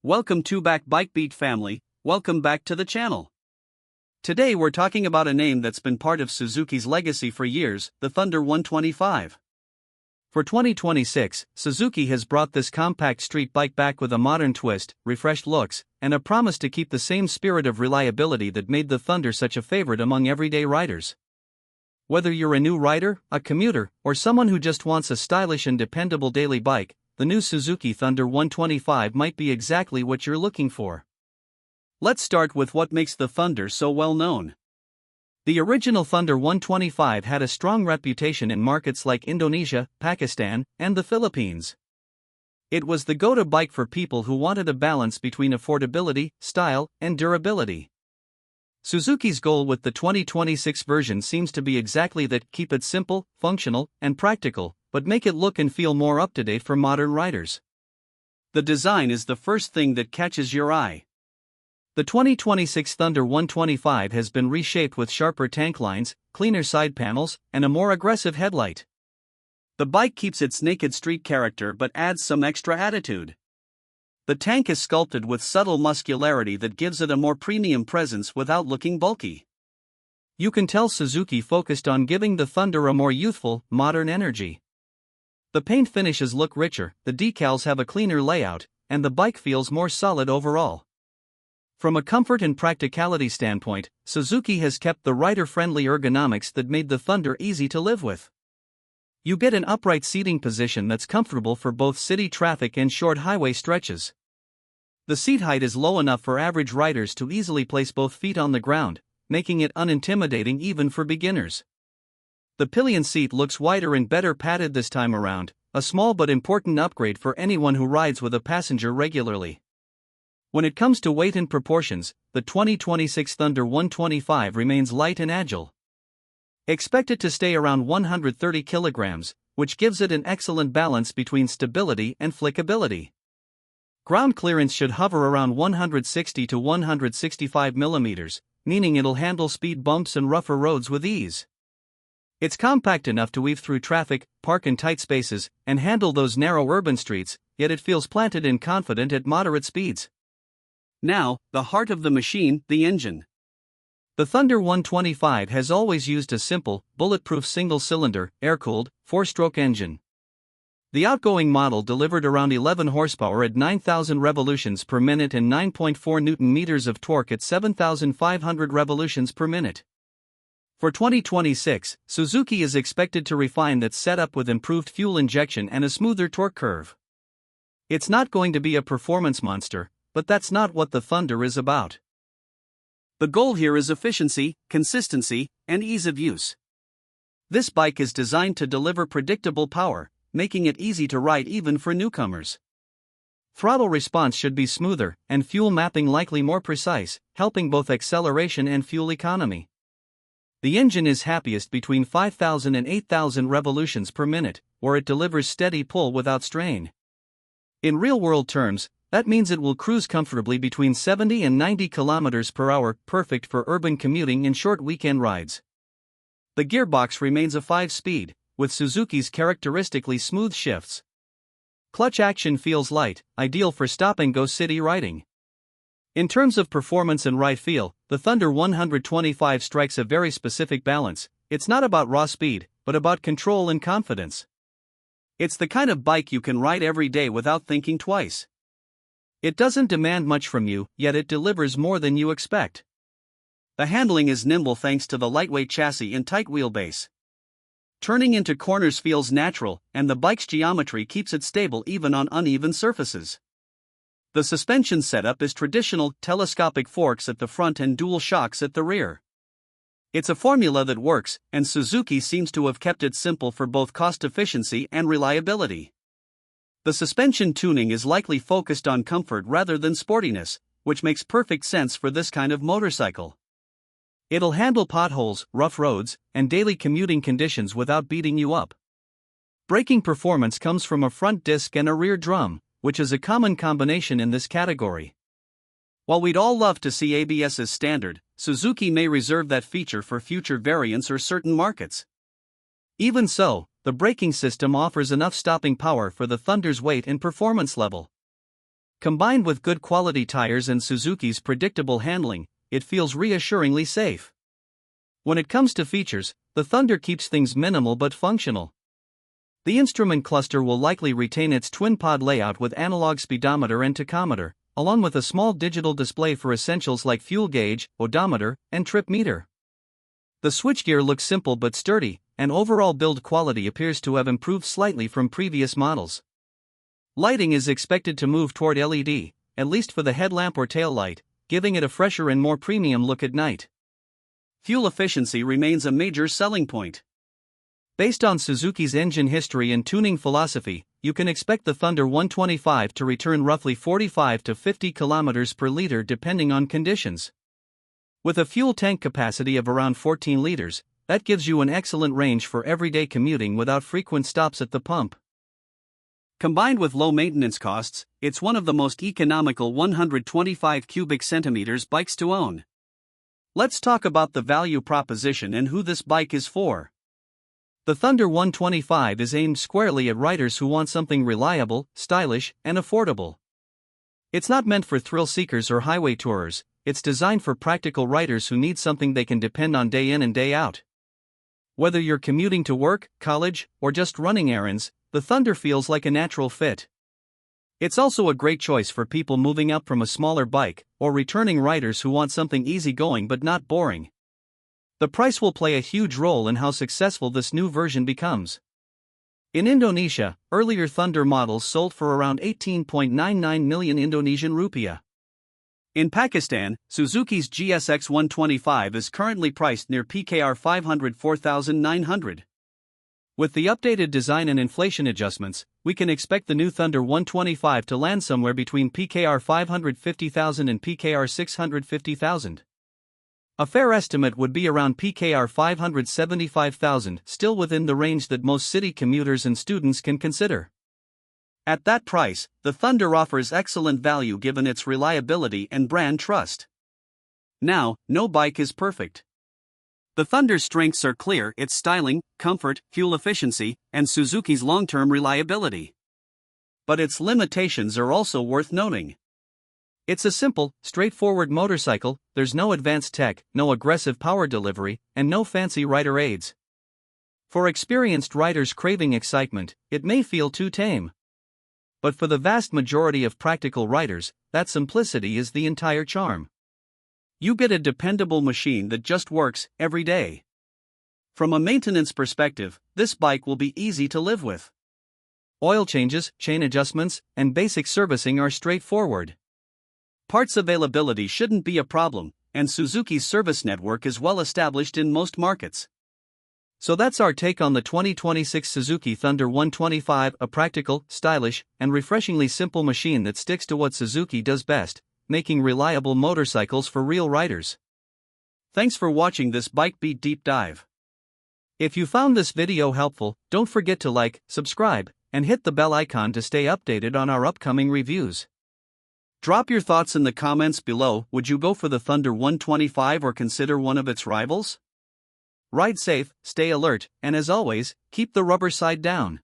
Welcome to BikeBeat family, welcome back to the channel. Today we're talking about a name that's been part of Suzuki's legacy for years, the Thunder 125. For 2026, Suzuki has brought this compact street bike back with a modern twist, refreshed looks, and a promise to keep the same spirit of reliability that made the Thunder such a favorite among everyday riders. Whether you're a new rider, a commuter, or someone who just wants a stylish and dependable daily bike, the new Suzuki Thunder 125 might be exactly what you're looking for. Let's start with what makes the Thunder so well known. The original Thunder 125 had a strong reputation in markets like Indonesia, Pakistan, and the Philippines. It was the go-to bike for people who wanted a balance between affordability, style, and durability. Suzuki's goal with the 2026 version seems to be exactly that: keep it simple, functional, and practical, but make it look and feel more up-to-date for modern riders. The design is the first thing that catches your eye. The 2026 Thunder 125 has been reshaped with sharper tank lines, cleaner side panels, and a more aggressive headlight. The bike keeps its naked street character but adds some extra attitude. The tank is sculpted with subtle muscularity that gives it a more premium presence without looking bulky. You can tell Suzuki focused on giving the Thunder a more youthful, modern energy. The paint finishes look richer, the decals have a cleaner layout, and the bike feels more solid overall. From a comfort and practicality standpoint, Suzuki has kept the rider-friendly ergonomics that made the Thunder easy to live with. You get an upright seating position that's comfortable for both city traffic and short highway stretches. The seat height is low enough for average riders to easily place both feet on the ground, making it unintimidating even for beginners. The pillion seat looks wider and better padded this time around, a small but important upgrade for anyone who rides with a passenger regularly. When it comes to weight and proportions, the 2026 Thunder 125 remains light and agile. Expect it to stay around 130 kilograms, which gives it an excellent balance between stability and flickability. Ground clearance should hover around 160 to 165 millimeters, meaning it'll handle speed bumps and rougher roads with ease. It's compact enough to weave through traffic, park in tight spaces, and handle those narrow urban streets, yet it feels planted and confident at moderate speeds. Now, the heart of the machine, the engine. The Thunder 125 has always used a simple, bulletproof single-cylinder, air-cooled, 4-stroke engine. The outgoing model delivered around 11 horsepower at 9,000 revolutions per minute and 9.4 Nm of torque at 7,500 revolutions per minute. For 2026, Suzuki is expected to refine that setup with improved fuel injection and a smoother torque curve. It's not going to be a performance monster, but that's not what the Thunder is about. The goal here is efficiency, consistency, and ease of use. This bike is designed to deliver predictable power, making it easy to ride even for newcomers. Throttle response should be smoother, and fuel mapping likely more precise, helping both acceleration and fuel economy. The engine is happiest between 5,000 and 8,000 revolutions per minute, where it delivers steady pull without strain. In real-world terms, that means it will cruise comfortably between 70 and 90 km per hour, perfect for urban commuting and short weekend rides. The gearbox remains a 5-speed, with Suzuki's characteristically smooth shifts. Clutch action feels light, ideal for stop-and-go city riding. In terms of performance and ride feel, the Thunder 125 strikes a very specific balance. It's not about raw speed, but about control and confidence. It's the kind of bike you can ride every day without thinking twice. It doesn't demand much from you, yet it delivers more than you expect. The handling is nimble thanks to the lightweight chassis and tight wheelbase. Turning into corners feels natural, and the bike's geometry keeps it stable even on uneven surfaces. The suspension setup is traditional, telescopic forks at the front and dual shocks at the rear. It's a formula that works, and Suzuki seems to have kept it simple for both cost efficiency and reliability. The suspension tuning is likely focused on comfort rather than sportiness, which makes perfect sense for this kind of motorcycle. It'll handle potholes, rough roads, and daily commuting conditions without beating you up. Braking performance comes from a front disc and a rear drum, which is a common combination in this category. While we'd all love to see ABS as standard, Suzuki may reserve that feature for future variants or certain markets. Even so, the braking system offers enough stopping power for the Thunder's weight and performance level. Combined with good quality tires and Suzuki's predictable handling, it feels reassuringly safe. When it comes to features, the Thunder keeps things minimal but functional. The instrument cluster will likely retain its twin-pod layout with analog speedometer and tachometer, along with a small digital display for essentials like fuel gauge, odometer, and trip meter. The switchgear looks simple but sturdy, and overall build quality appears to have improved slightly from previous models. Lighting is expected to move toward LED, at least for the headlamp or tail light, giving it a fresher and more premium look at night. Fuel efficiency remains a major selling point. Based on Suzuki's engine history and tuning philosophy, you can expect the Thunder 125 to return roughly 45 to 50 km per liter depending on conditions. With a fuel tank capacity of around 14 liters, that gives you an excellent range for everyday commuting without frequent stops at the pump. Combined with low maintenance costs, it's one of the most economical 125 cubic centimeters bikes to own. Let's talk about the value proposition and who this bike is for. The Thunder 125 is aimed squarely at riders who want something reliable, stylish, and affordable. It's not meant for thrill seekers or highway tourers, it's designed for practical riders who need something they can depend on day in and day out. Whether you're commuting to work, college, or just running errands, the Thunder feels like a natural fit. It's also a great choice for people moving up from a smaller bike, or returning riders who want something easygoing but not boring. The price will play a huge role in how successful this new version becomes. In Indonesia, earlier Thunder models sold for around 18.99 million Indonesian rupiah. In Pakistan, Suzuki's GSX 125 is currently priced near PKR 504,900. With the updated design and inflation adjustments, we can expect the new Thunder 125 to land somewhere between PKR 550,000 and PKR 650,000. A fair estimate would be around PKR 575,000, still within the range that most city commuters and students can consider. At that price, the Thunder offers excellent value given its reliability and brand trust. Now, no bike is perfect. The Thunder's strengths are clear: its styling, comfort, fuel efficiency, and Suzuki's long-term reliability. But its limitations are also worth noting. It's a simple, straightforward motorcycle, there's no advanced tech, no aggressive power delivery, and no fancy rider aids. For experienced riders craving excitement, it may feel too tame. But for the vast majority of practical riders, that simplicity is the entire charm. You get a dependable machine that just works every day. From a maintenance perspective, this bike will be easy to live with. Oil changes, chain adjustments, and basic servicing are straightforward. Parts availability shouldn't be a problem, and Suzuki's service network is well established in most markets. So that's our take on the 2026 Suzuki Thunder 125, a practical, stylish, and refreshingly simple machine that sticks to what Suzuki does best, making reliable motorcycles for real riders. Thanks for watching this BikeBeat deep dive. If you found this video helpful, don't forget to like, subscribe, and hit the bell icon to stay updated on our upcoming reviews. Drop your thoughts in the comments below. Would you go for the Thunder 125 or consider one of its rivals? Ride safe, stay alert, and as always, keep the rubber side down.